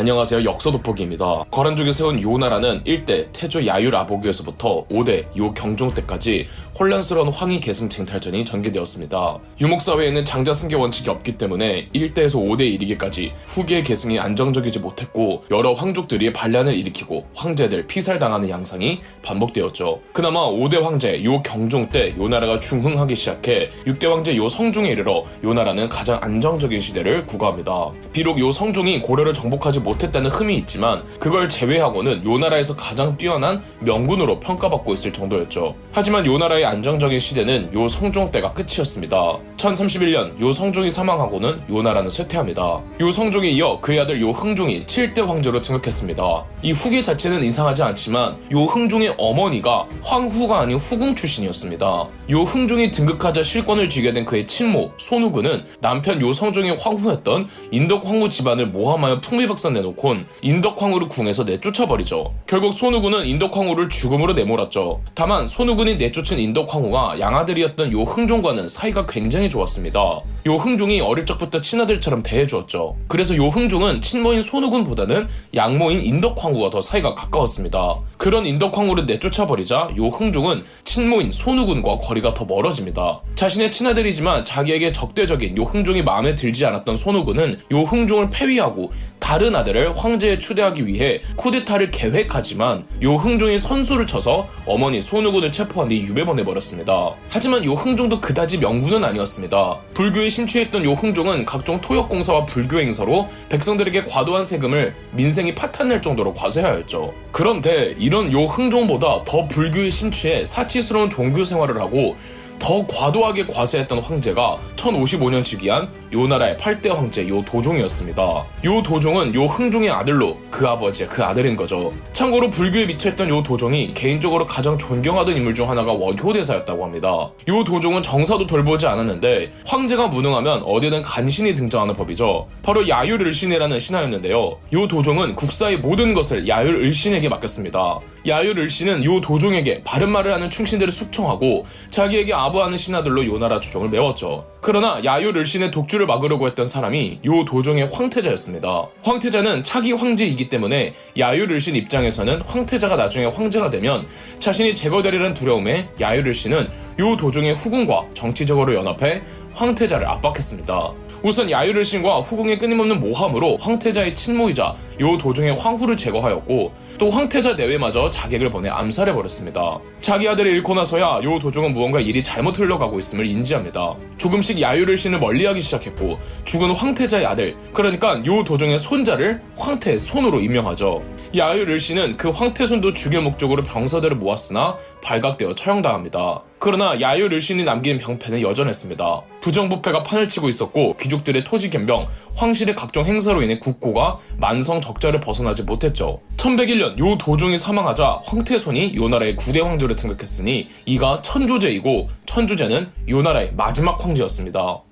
안녕하세요, 역서돋보기입니다. 거란족이 세운 요나라는 1대 태조 야유라보기에서부터 5대 요 경종 때까지 혼란스러운 황희 계승 쟁탈전이 전개되었습니다. 유목사회에는 장자 승계 원칙이 없기 때문에 1대에서 5대에 이르기까지 후기의 계승이 안정적이지 못했고 여러 황족들이 반란을 일으키고 황제들 피살당하는 양상이 반복되었죠. 그나마 5대 황제 요 경종 때 요나라가 중흥하기 시작해 6대 황제 요 성종에 이르러 요나라는 가장 안정적인 시대를 구가합니다. 비록 요 성종이 고려를 정복하지 못했다는 흠이 있지만 그걸 제외하고는 요나라에서 가장 뛰어난 명군으로 평가받고 있을 정도였죠. 하지만 요나라의 안정적인 시대는 요 성종 때가 끝이었습니다. 1031년 요 성종이 사망하고는 요나라는 쇠퇴합니다. 요 성종에 이어 그의 아들 요 흥종이 7대 황제로 등극했습니다. 이 후계 자체는 이상하지 않지만 요 흥종의 어머니가 황후가 아닌 후궁 출신이었습니다. 요 흥종이 등극하자 실권을 쥐게 된 그의 친모 손후군은 남편 요 성종의 황후였던 인덕황후 집안을 모함하여 풍비박산 내놓곤 인덕황후를 궁에서 내쫓아버리죠. 결국 손후군은 인덕황후를 죽음으로 내몰았죠. 다만 손후군이 내쫓은 인덕황후가 양아들이었던 요 흥종과는 사이가 굉장히 좋았습니다. 요 흥종이 어릴 적부터 친아들처럼 대해주었죠. 그래서 요 흥종은 친모인 손후군보다는 양모인 인덕황후와 더 사이가 가까웠습니다. 그런 인덕황후를 내쫓아버리자 요 흥종은 친모인 손후군과 거리가 더 멀어집니다. 자신의 친아들이지만 자기에게 적대적인 요 흥종이 마음에 들지 않았던 손후군은 요 흥종을 폐위하고 다른 아들을 황제에 추대하기 위해 쿠데타를 계획하지만 요 흥종이 선수를 쳐서 어머니 손후군을 체포한 뒤 유배보내버렸습니다. 하지만 요 흥종도 그다지 명군은 아니었습니다. 불교에 심취했던 요 흥종은 각종 토역공사와 불교 행사로 백성들에게 과도한 세금을 민생이 파탄낼 정도로 과세하였죠. 그런데 이런 요 흥종보다 더 불교에 심취해 사치스러운 종교 생활을 하고 더 과도하게 과세했던 황제가 1055년 즉위한 요나라의 8대 황제 요 도종이었습니다. 요 도종은 요 흥종의 아들로 그 아버지의 그 아들인 거죠. 참고로 불교에 미쳐있던 요 도종이 개인적으로 가장 존경하던 인물 중 하나가 원효대사였다고 합니다. 요 도종은 정사도 돌보지 않았는데 황제가 무능하면 어디든 간신히 등장하는 법이죠. 바로 야율을신이라는 신하였는데요. 요 도종은 국사의 모든 것을 야율을신에게 맡겼습니다. 야율을신은 요 도종에게 바른말을 하는 충신들을 숙청하고 자기에게 아부하는 신하들로 요나라 조정을 메웠죠. 그러나 야율을신의 독주를 막으려고 했던 사람이 요 도종의 황태자였습니다. 황태자는 차기 황제이기 때문에 야율을신 입장에서는 황태자가 나중에 황제가 되면 자신이 제거되리라는 두려움에 야율을신은 요 도종의 후궁과 정치적으로 연합해 황태자를 압박했습니다. 우선 야율을신과 후궁의 끊임없는 모함으로 황태자의 친모이자 요 도종의 황후를 제거하였고 또 황태자 내외마저 자객을 보내 암살해버렸습니다. 자기 아들을 잃고 나서야 요 도종은 무언가 일이 잘못 흘러가고 있음을 인지합니다. 조금씩 야율을신을 멀리하기 시작했고 죽은 황태자의 아들, 그러니까 요 도종의 손자를 황태의 손으로 임명하죠. 야율을신은 그 황태손도 죽일 목적으로 병사들을 모았으나 발각되어 처형당합니다. 그러나 야율을신이 남긴 병폐는 여전했습니다. 부정부패가 판을 치고 있었고 귀족들의 토지 겸병, 황실의 각종 행사로 인해 국고가 만성 적자를 벗어나지 못했죠. 1101년 요 도종이 사망하자 황태손이 요나라의 9대 황제로 등극했으니 이가 천조제이고 천조제는 요나라의 마지막 황제였습니다.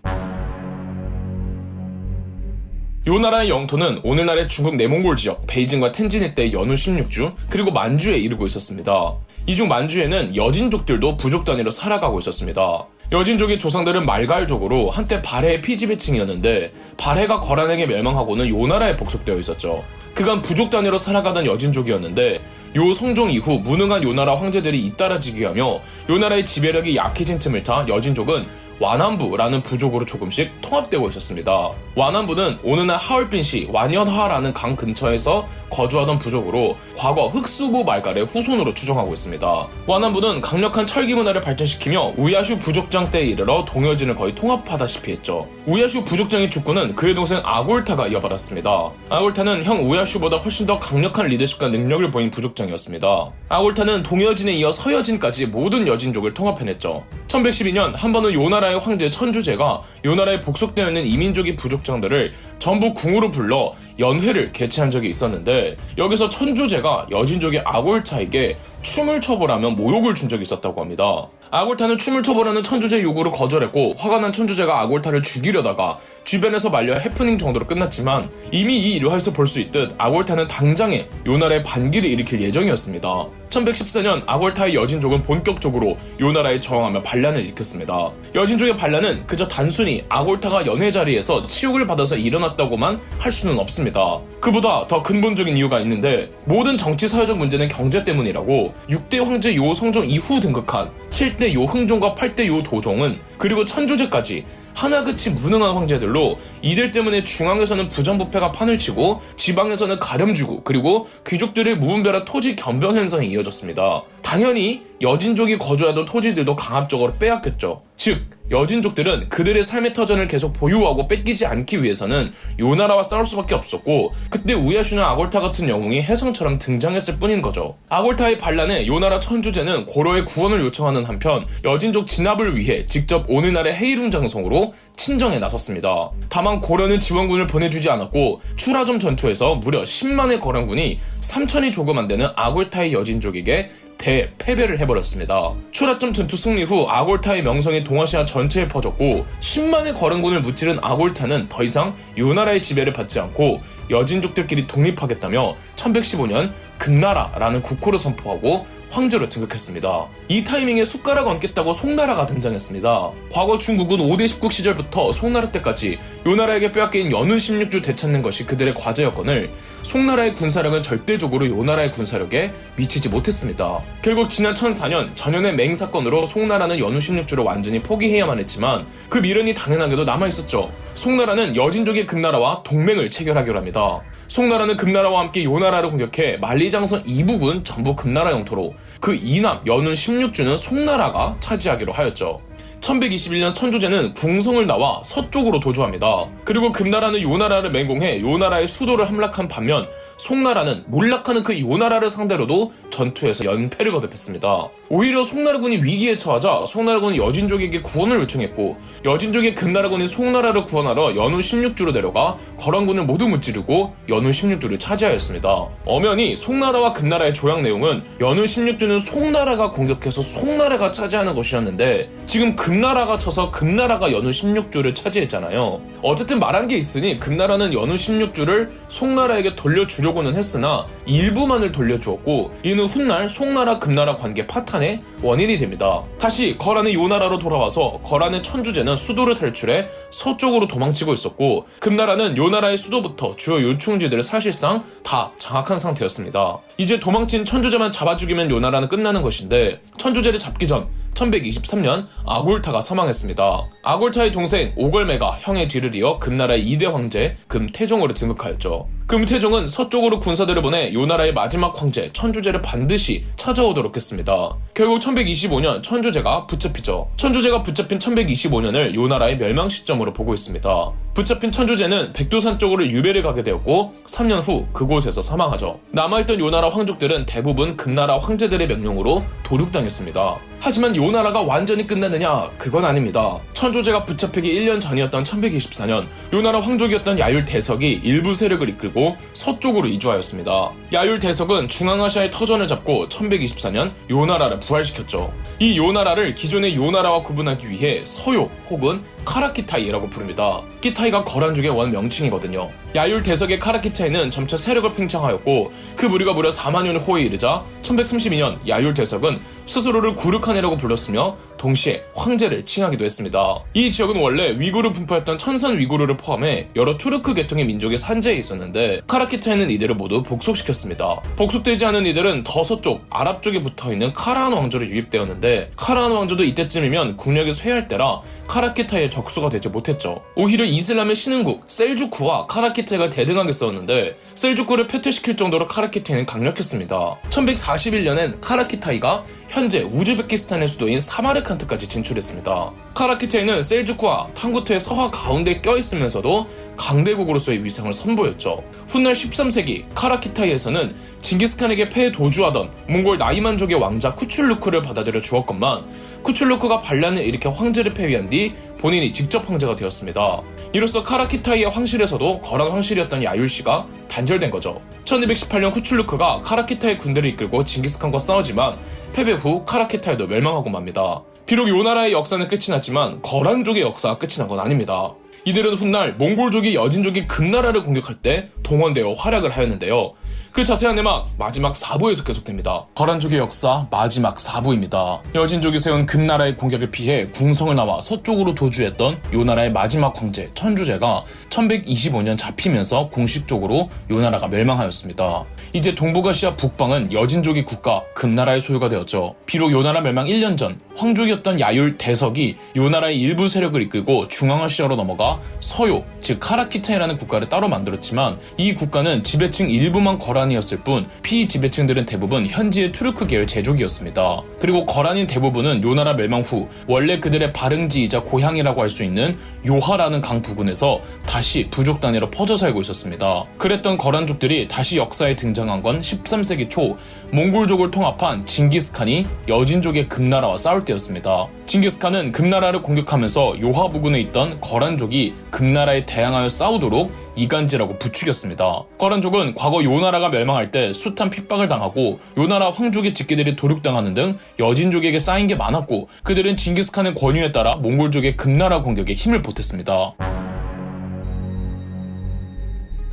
요나라의 영토는 오늘날의 중국 내몽골 지역 베이징과 텐진 일대의 연후 16주 그리고 만주에 이르고 있었습니다. 이 중 만주에는 여진족들도 부족 단위로 살아가고 있었습니다. 여진족의 조상들은 말갈족으로 한때 발해의 피지배층이었는데 발해가 거란에게 멸망하고는 요나라에 복속되어 있었죠. 그간 부족 단위로 살아가던 여진족이었는데 요 성종 이후 무능한 요나라 황제들이 잇따라지게 하며 요나라의 지배력이 약해진 틈을 타 여진족은 완안부라는 부족으로 조금씩 통합되고 있었습니다. 완안부는 오늘날 하얼빈시 완연하라는 강 근처에서 거주하던 부족으로 과거 흑수부 말갈의 후손으로 추정하고 있습니다. 완안부는 강력한 철기 문화를 발전시키며 우야슈 부족장 때에 이르러 동여진을 거의 통합하다시피 했죠. 우야슈 부족장의 주권은 그의 동생 아골타가 이어받았습니다. 아골타는 형 우야슈보다 훨씬 더 강력한 리더십과 능력을 보인 부족장이었습니다. 아골타는 동여진에 이어 서여진까지 모든 여진족을 통합해냈죠. 1112년 한 번은 요나라의 황제 천주제가 요나라에 복속되어 있는 이민족의 부족장들을 전부 궁으로 불러 연회를 개최한 적이 있었는데 여기서 천주제가 여진족의 아골타에게 춤을 춰보라며 모욕을 준 적이 있었다고 합니다. 아골타는 춤을 춰보라는 천주제의 요구를 거절했고 화가 난 천주제가 아골타를 죽이려다가 주변에서 말려 해프닝 정도로 끝났지만 이미 이 일화에서 볼 수 있듯 아골타는 당장에 요나라의 반기를 일으킬 예정이었습니다. 1114년 아골타의 여진족은 본격적으로 요나라에 저항하며 반란을 일으켰습니다. 여진족의 반란은 그저 단순히 아골타가 연회 자리에서 치욕을 받아서 일어났다고만 할 수는 없습니다. 했습니다. 그보다 더 근본적인 이유가 있는데 모든 정치 사회적 문제는 경제 때문이라고 6대 황제 요 성종 이후 등극한 7대 요 흥종과 8대 요 도종은 그리고 천조제까지 하나같이 무능한 황제들로 이들 때문에 중앙에서는 부정부패가 판을 치고 지방에서는 가렴주고 그리고 귀족들의 무분별한 토지 변경 현상이 이어졌습니다. 당연히 여진족이 거주하던 토지들도 강압적으로 빼앗겼죠. 즉 여진족들은 그들의 삶의 터전을 계속 보유하고 뺏기지 않기 위해서는 요나라와 싸울 수밖에 없었고 그때 우야슈나 아골타 같은 영웅이 혜성처럼 등장했을 뿐인 거죠. 아골타의 반란에 요나라 천주제는 고려의 구원을 요청하는 한편 여진족 진압을 위해 직접 오늘날의 헤이룽 장성으로 친정에 나섰습니다. 다만 고려는 지원군을 보내주지 않았고 추라점 전투에서 무려 10만의 거란군이 3천이 조금 안 되는 아골타의 여진족에게 대패배를 해버렸습니다. 추라점 전투 승리 후 아골타의 명성이 동아시아 전체에 퍼졌고 10만의 거란군을 무찌른 아골타는 더 이상 요나라의 지배를 받지 않고 여진족들끼리 독립하겠다며 1115년 금나라라는 국호를 선포하고 황제로 등극했습니다. 이 타이밍에 숟가락 얹겠다고 송나라가 등장했습니다. 과거 중국은 5대 10국 시절부터 송나라 때까지 요나라에게 빼앗긴 연운 16주 되찾는 것이 그들의 과제였거늘 송나라의 군사력은 절대적으로 요나라의 군사력에 미치지 못했습니다. 결국 지난 1004년 전현의 맹 사건으로 송나라는 연운 16주를 완전히 포기해야만 했지만 그 미련이 당연하게도 남아있었죠. 송나라는 여진족의 금나라와 동맹을 체결하기로 합니다. 송나라는 금나라와 함께 요나라를 공격해 만리장성 이북은 전부 금나라 영토로 그 이남 연운 16주는 송나라가 차지하기로 하였죠. 1121년 천주제는 궁성을 나와 서쪽으로 도주합니다. 그리고 금나라는 요나라를 맹공해 요나라의 수도를 함락한 반면 송나라는 몰락하는 그 요나라를 상대로도 전투에서 연패를 거듭했습니다. 오히려 송나라군이 위기에 처하자 송나라군은 여진족에게 구원을 요청했고 여진족의 금나라군이 송나라를 구원하러 연운 16주로 내려가 거란군을 모두 무찌르고 연운 16주를 차지하였습니다. 엄연히 송나라와 금나라의 조약 내용은 연운 16주는 송나라가 공격해서 송나라가 차지하는 것이었는데 지금 금나라가 쳐서 금나라가 연운 16주를 차지했잖아요. 어쨌든 말한 게 있으니 금나라는 연운 16주를 송나라에게 돌려주려고는 했으나 일부만을 돌려주었고 이는 훗날 송나라 금나라 관계 파탄의 원인이 됩니다. 다시 거란의 요나라로 돌아와서 거란의 천주제는 수도를 탈출해 서쪽으로 도망치고 있었고 금나라는 요나라의 수도부터 주요 요충지들을 사실상 다 장악한 상태였습니다. 이제 도망친 천주제만 잡아 죽이면 요나라는 끝나는 것인데 천주제를 잡기 전 1123년 아골타가 사망했습니다. 아골타의 동생 오걸매가 형의 뒤를 이어 금나라의 2대 황제 금태종으로 등극하였죠. 금태종은 서쪽으로 군사들을 보내 요나라의 마지막 황제 천주제를 반드시 찾아오도록 했습니다. 결국 1125년 천주제가 붙잡히죠. 천주제가 붙잡힌 1125년을 요나라의 멸망 시점으로 보고 있습니다. 붙잡힌 천주제는 백두산 쪽으로 유배를 가게 되었고 3년 후 그곳에서 사망하죠. 남아있던 요나라 황족들은 대부분 금나라 황제들의 명령으로 도륙당했습니다. 하지만 요나라가 완전히 끝났느냐? 그건 아닙니다. 천주제가 붙잡히기 1년 전이었던 1124년 요나라 황족이었던 야율 대석이 일부 세력을 이끌고 서쪽으로 이주하였습니다. 야율 대석은 중앙아시아의 터전을 잡고 1124년 요나라를 부활시켰죠. 이 요나라를 기존의 요나라와 구분하기 위해 서요 혹은 카라키타이라고 부릅니다. 키타이가 거란족의 원 명칭이거든요. 야율 대석의 카라키타이는 점차 세력을 팽창하였고 그 무리가 무려 4만년 호에 이르자 1132년 야율 대석은 스스로를 구르칸이라고 불렀으며 동시에 황제를 칭하기도 했습니다. 이 지역은 원래 위구르 분포했던 천산 위구르를 포함해 여러 투르크 계통의 민족이 산재해 있었는데 카라키타이는 이들을 모두 복속시켰습니다. 복속되지 않은 이들은 더 서쪽 아랍 쪽에 붙어있는 카라한 왕조로 유입되었는데 카라한 왕조도 이때쯤이면 국력이 쇠할 때라 카라키타이의 적수가 되지 못했죠. 오히려 이슬람의 신흥국 셀주쿠와 카라키타이가 대등하게 싸웠는데 셀주쿠를 패퇴시킬 정도로 카라키타이는 강력했습니다. 1141년엔 카라키타이가 현재 우즈베키스탄의 수도인 사마르칸트까지 진출했습니다. 카라키타이는 셀주쿠와 탕구트의 서화 가운데 껴있으면서도 강대국으로서의 위상을 선보였죠. 훗날 13세기 카라키타이에서는 징기스칸에게 패해 도주하던 몽골 나이만족의 왕자 쿠출루크를 받아들여 주었건만 쿠출루크가 반란을 일으켜 황제를 폐위한 뒤 본인이 직접 황제가 되었습니다. 이로써 카라키타이의 황실에서도 거란 황실이었던 야율씨가 단절된 거죠. 1218년 쿠출루크가 카라키타이 군대를 이끌고 징기스칸과 싸우지만 패배 후 카라키타이도 멸망하고 맙니다. 비록 요나라의 역사는 끝이 났지만 거란족의 역사가 끝이 난 건 아닙니다. 이들은 훗날 몽골족이 여진족이 금나라를 공격할 때 동원되어 활약을 하였는데요. 그 자세한 내막 마지막 4부에서 계속됩니다. 거란족의 역사 마지막 4부입니다. 여진족이 세운 금나라의 공격을 피해 궁성을 나와 서쪽으로 도주했던 요나라의 마지막 황제 천주제가 1125년 잡히면서 공식적으로 요나라가 멸망하였습니다. 이제 동북아시아 북방은 여진족의 국가 금나라의 소유가 되었죠. 비록 요나라 멸망 1년 전 황족이었던 야율 대석이 요나라의 일부 세력을 이끌고 중앙아시아로 넘어가 서요, 즉 카라키타이라는 국가를 따로 만들었지만 이 국가는 지배층 일부만 거란이었을 뿐 피지배층들은 대부분 현지의 투르크 계열 제족이었습니다. 그리고 거란인 대부분은 요나라 멸망 후 원래 그들의 발흥지이자 고향이라고 할 수 있는 요하라는 강 부근에서 다시 부족 단위로 퍼져 살고 있었습니다. 그랬던 거란족들이 다시 역사에 등장한 건 13세기 초 몽골족을 통합한 징기스칸이 여진족의 금나라와 싸울 때였습니다. 징기스칸은 금나라를 공격하면서 요하 부근에 있던 거란족이 금나라에 대항하여 싸우도록 이간질하고 부추겼습니다. 거란족은 과거 요나라가 멸망할 때 숱한 핍박을 당하고 요나라 황족의 직계들이 도륙당하는 등 여진족에게 쌓인 게 많았고 그들은 징기스칸의 권유에 따라 몽골족의 금나라 공격에 힘을 보탰습니다.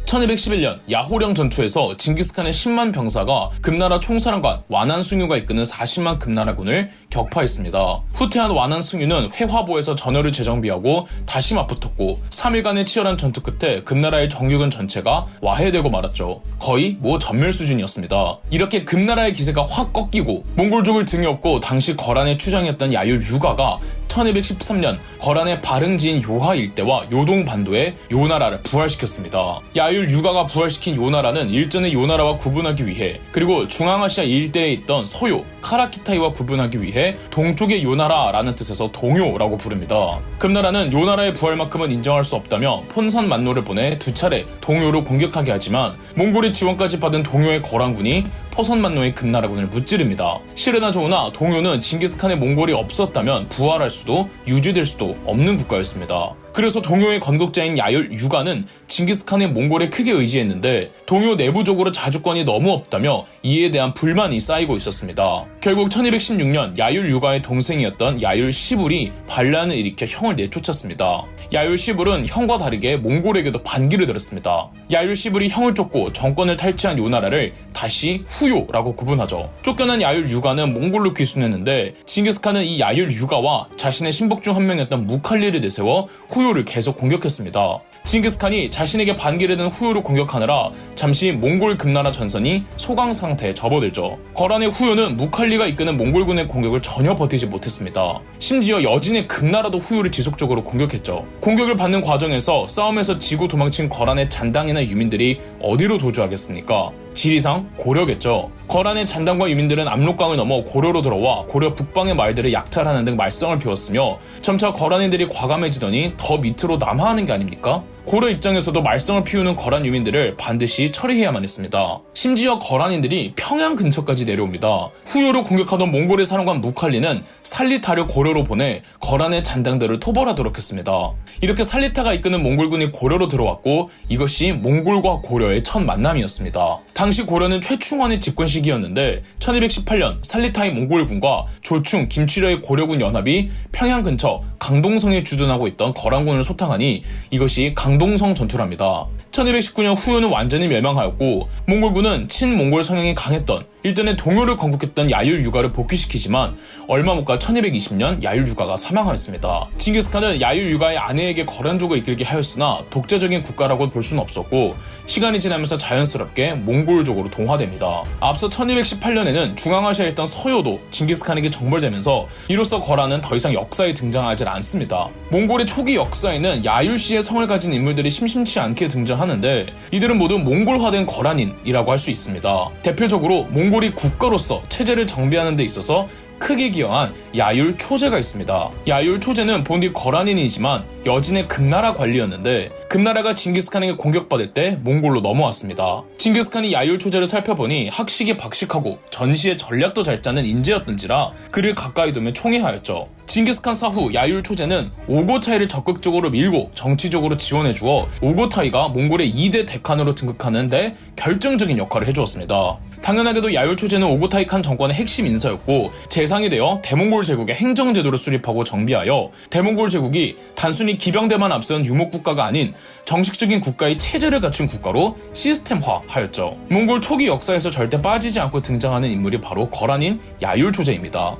1211년 야호령 전투에서 징기스칸의 10만 병사가 금나라 총사령관 완한숭유가 이끄는 40만 금나라군을 격파했습니다. 후퇴한 완한숭유는 회화보에서 전열을 재정비하고 다시 맞붙었고 3일간의 치열한 전투 끝에 금나라의 정규군 전체가 와해되고 말았죠. 거의 전멸 수준이었습니다. 이렇게 금나라의 기세가 확 꺾이고 몽골족을 등에 업고 당시 거란의 추장이었던 야율 유가가 1213년 거란의 발흥지인 요하 일대와 요동 반도에 요나라를 부활시켰습니다. 야율 유가가 부활시킨 요나라는 일전의 요나라와 구분하기 위해 그리고 중앙아시아 일대에 있던 서요, 카라키타이와 구분하기 위해 동쪽의 요나라라는 뜻에서 동요라고 부릅니다. 금나라는 요나라의 부활만큼은 인정할 수 없다며 폰선 만노를 보내 2차례 동요를 공격하게 하지만 몽골의 지원까지 받은 동요의 거란군이 포선만노의 금나라군을 무찌릅니다. 실으나 좋으나 동요는 징기스칸의 몽골이 없었다면 부활할 수도 유지될 수도 없는 국가였습니다. 그래서 동요의 건국자인 야율 유가는 징기스칸의 몽골에 크게 의지했는데 동요 내부적으로 자주권이 너무 없다며 이에 대한 불만이 쌓이고 있었습니다. 결국 1216년 야율 유가의 동생이었던 야율 시불이 반란을 일으켜 형을 내쫓았습니다. 야율 시불은 형과 다르게 몽골에게도 반기를 들었습니다. 야율 시불이 형을 쫓고 정권을 탈취한 요나라를 다시 후요라고 구분하죠. 쫓겨난 야율 유가는 몽골로 귀순했는데 징기스칸은 이 야율 유가와 자신의 신복 중 한 명이었던 무칼리를 내세워 후요를 계속 공격했습니다. 징기스칸이 자신에게 반기를 든 후요를 공격하느라 잠시 몽골 금나라 전선이 소강 상태에 접어들죠. 거란의 후요는 무칼리가 이끄는 몽골군의 공격을 전혀 버티지 못했습니다. 심지어 여진의 금나라도 후요를 지속적으로 공격했죠. 공격을 받는 과정에서 싸움에서 지고 도망친 거란의 잔당이나 유민들이 어디로 도주하겠습니까? 지리상 고려겠죠. 거란의 잔당과 유민들은 압록강을 넘어 고려로 들어와 고려 북방의 말들을 약탈하는 등 말썽을 피웠으며 점차 거란인들이 과감해지더니 더 밑으로 남하하는 게 아닙니까? 고려 입장에서도 말썽을 피우는 거란 유민들을 반드시 처리해야만 했습니다. 심지어 거란인들이 평양 근처까지 내려옵니다. 후요를 공격하던 몽골의 사령관 무칼리는 살리타를 고려로 보내 거란의 잔당들을 토벌하도록 했습니다. 이렇게 살리타가 이끄는 몽골군이 고려로 들어왔고 이것이 몽골과 고려의 첫 만남이었습니다. 당시 고려는 최충원의 집권 시기였는데 1218년 살리타의 몽골군과 조충, 김취려의 고려군 연합이 평양 근처 강동성에 주둔하고 있던 거란군을 소탕하니 이것이 강동성 전투랍니다. 1219년 후요는 완전히 멸망하였고 몽골군은 친몽골 성향이 강했던 일전에 동요를 건국했던 야율 유가를 복귀시키지만 얼마 못 가 1220년 야율 유가가 사망하였습니다. 징기스칸은 야율 유가의 아내에게 거란족을 이끌게 하였으나 독재적인 국가라고 볼 수는 없었고 시간이 지나면서 자연스럽게 몽골족으로 동화됩니다. 앞서 1218년에는 중앙아시아에 있던 서요도 징기스칸에게 정벌되면서 이로써 거란은 더 이상 역사에 등장하지 않습니다. 몽골의 초기 역사에는 야율씨의 성을 가진 인물들이 심심치 않게 등장하는데 이들은 모두 몽골화된 거란인이라고 할 수 있습니다. 대표적으로 몽골이 국가로서 체제를 정비하는 데 있어서 크게 기여한 야율 초제가 있습니다. 야율 초제는 본디 거란인이지만 여진의 금나라 관리였는데 금나라가 징기스칸에게 공격받을 때 몽골로 넘어왔습니다. 징기스칸이 야율 초제를 살펴보니 학식이 박식하고 전시의 전략도 잘 짜는 인재였던지라 그를 가까이 두며 총애하였죠. 징기스칸 사후 야율 초제는 오고타이를 적극적으로 밀고 정치적으로 지원해주어 오고타이가 몽골의 2대 대칸으로 등극하는데 결정적인 역할을 해주었습니다. 당연하게도 야율초제는 오고타이 칸 정권의 핵심 인사였고 재상이 되어 대몽골 제국의 행정제도를 수립하고 정비하여 대몽골 제국이 단순히 기병대만 앞세운 유목국가가 아닌 정식적인 국가의 체제를 갖춘 국가로 시스템화하였죠. 몽골 초기 역사에서 절대 빠지지 않고 등장하는 인물이 바로 거란인 야율초제입니다.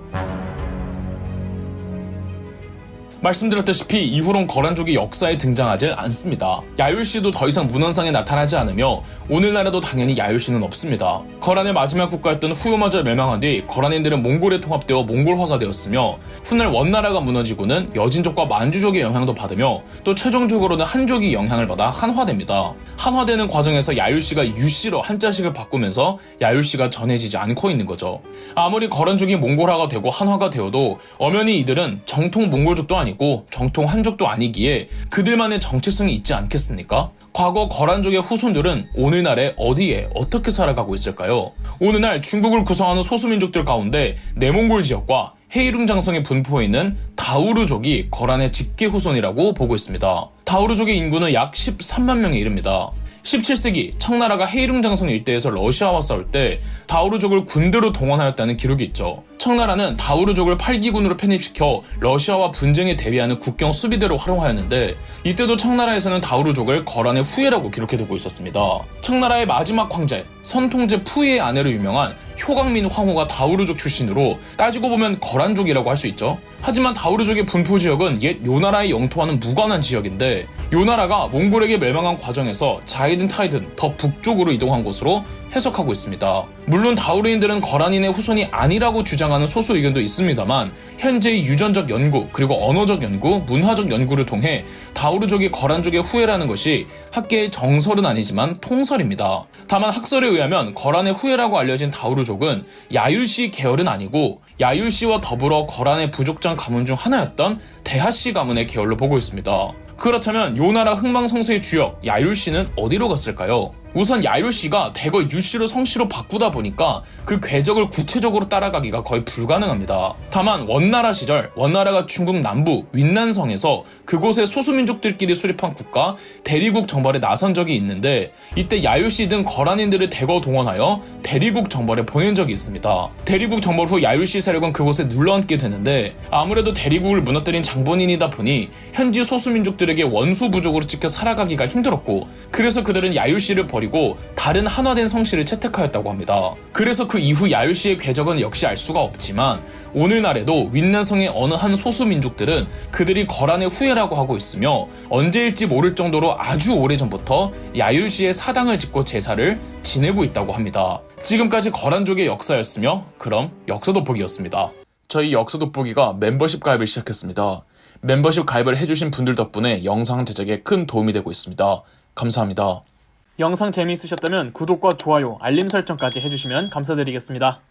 말씀드렸다시피 이후론 거란족이 역사에 등장하지 않습니다. 야율시도 더 이상 문헌상에 나타나지 않으며 오늘날에도 당연히 야율시는 없습니다. 거란의 마지막 국가였던 후요마저 멸망한 뒤 거란인들은 몽골에 통합되어 몽골화가 되었으며 훗날 원나라가 무너지고는 여진족과 만주족의 영향도 받으며 또 최종적으로는 한족이 영향을 받아 한화됩니다. 한화되는 과정에서 야율시가 유씨로 한자식을 바꾸면서 야율시가 전해지지 않고 있는 거죠. 아무리 거란족이 몽골화가 되고 한화가 되어도 엄연히 이들은 정통 몽골족도 아니고 정통 한족도 아니기에 그들만의 정체성이 있지 않겠습니까? 과거 거란족의 후손들은 오늘날에 어디에 어떻게 살아가고 있을까요? 오늘날 중국을 구성하는 소수민족들 가운데 내몽골 지역과 헤이룽장성에 분포해 있는 다우르족이 거란의 직계 후손이라고 보고 있습니다. 다우르족의 인구는 약 13만 명에 이릅니다. 17세기 청나라가 헤이룽장성 일대에서 러시아와 싸울 때 다우르족을 군대로 동원하였다는 기록이 있죠. 청나라는 다우르족을 8기군으로 편입시켜 러시아와 분쟁에 대비하는 국경 수비대로 활용하였는데 이때도 청나라에서는 다우르족을 거란의 후예라고 기록해두고 있었습니다. 청나라의 마지막 황제 선통제 푸이의 아내로 유명한 효강민 황후가 다우르족 출신으로 따지고 보면 거란족이라고 할 수 있죠. 하지만 다우르족의 분포 지역은 옛 요나라의 영토와는 무관한 지역인데 요나라가 몽골에게 멸망한 과정에서 자이든 타이든 더 북쪽으로 이동한 곳으로 해석하고 있습니다. 물론 다우르인들은 거란인의 후손이 아니라고 주장하는 소수 의견도 있습니다만 현재의 유전적 연구 그리고 언어적 연구, 문화적 연구를 통해 다우르족이 거란족의 후예라는 것이 학계의 정설은 아니지만 통설입니다. 다만 학설에 의하면 거란의 후예라고 알려진 다우르족은 야율시 계열은 아니고 야율시와 더불어 거란의 부족장 가문 중 하나였던 대하씨 가문의 계열로 보고 있습니다. 그렇다면 요나라 흥망성쇠의 주역 야율시는 어디로 갔을까요? 우선 야율시가 대거 유씨로 성씨로 바꾸다 보니까 그 궤적을 구체적으로 따라가기가 거의 불가능합니다. 다만 원나라 시절 원나라가 중국 남부 윈난성에서 그곳의 소수민족들끼리 수립한 국가 대리국 정벌에 나선 적이 있는데 이때 야율시 등 거란인들을 대거 동원하여 대리국 정벌에 보낸 적이 있습니다. 대리국 정벌 후 야율시 세력은 그곳에 눌러앉게 되는데 아무래도 대리국을 무너뜨린 장본인이다 보니 현지 소수민족들에게 원수부족으로 찍혀 살아가기가 힘들었고 그래서 그들은 야율시를 버리고 다른 한화된 성씨를 채택하였다고 합니다. 그래서 그 이후 야율시의 궤적은 역시 알 수가 없지만 오늘날에도 윈난성의 어느 한 소수민족들은 그들이 거란의 후예라고 하고 있으며 언제일지 모를 정도로 아주 오래전부터 야율시의 사당을 짓고 제사를 지내고 있다고 합니다. 지금까지 거란족의 역사였으며 그럼 역사 돋보기였습니다. 저희 역사 돋보기가 멤버십 가입을 시작했습니다. 멤버십 가입을 해주신 분들 덕분에 영상 제작에 큰 도움이 되고 있습니다. 감사합니다. 영상 재미있으셨다면 구독과 좋아요, 알림 설정까지 해주시면 감사드리겠습니다.